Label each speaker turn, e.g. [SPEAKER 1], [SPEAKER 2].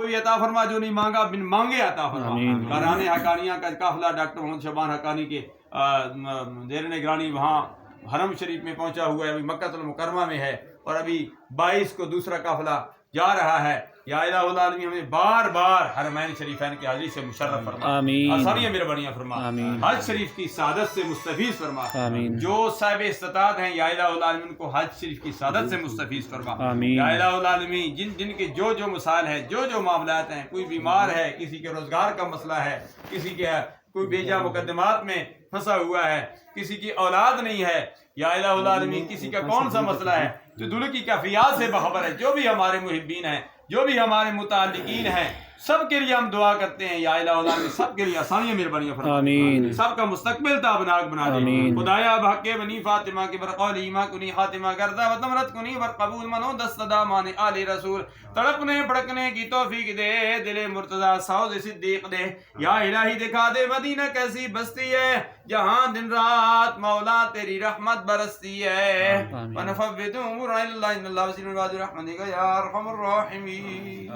[SPEAKER 1] کوئی عطا فرما جو نہیں مانگا بن مانگے عطا فرما. کارخانے حقانیہ کا قافلہ ڈاکٹر محمد شعبان حقانی کے زیر نگرانی وہاں حرم شریف میں پہنچا ہوا ہے، ابھی مکہ المکرمہ میں ہے، اور ابھی 22 کو دوسرا قافلہ جا رہا ہے. یا الہ العالمین ہمیں بار بار حرمین شریفین کی حاضری سے مشرف فرما، آسانیاں مہربانیاں فرما، حج شریف کی سعادت سے مستفیض فرما. جو صاحب استطاعت ہیں یا الہ العالمین کو حج شریف کی سعادت سے مستفیض فرما. یا الہ العالمین جن کے جو مسائل ہیں، جو معاملات ہیں، کوئی بیمار ہے، کسی کے روزگار کا مسئلہ ہے، کسی کے کوئی بیجا مقدمات میں پھنسا ہوا ہے، کسی کی اولاد نہیں ہے، یا الہ العالمین کسی کا کون سا مسئلہ ہے جو دل کی کیفیات سے باخبر ہے، جو بھی ہمارے محبین ہیں، جو بھی ہمارے متعلقین ہیں، سب کے لیے ہم دعا کرتے ہیں یا الہ العالمین سب کے لیے آسانیاں مہربانیاں فرما، سب کا مستقبل تابناک بنا دے. خدایا بحق بنی فاطمہ کے برقول ایمہ کنی خاتمہ گردہ و تمرت کنی برقبول منو دست دامان آل رسول. تڑپنے پڑکنے کی توفیق دے، دل مرتضی سوز صدیق دے. یا الہی دکھا دے مدینہ کیسی بستی ہے جہاں دن رات مولا تیری رحمت برستی ہے. ونفوض امورنا الی اللہ ان اللہ وسیع الرحمن یا ارحم الراحمین.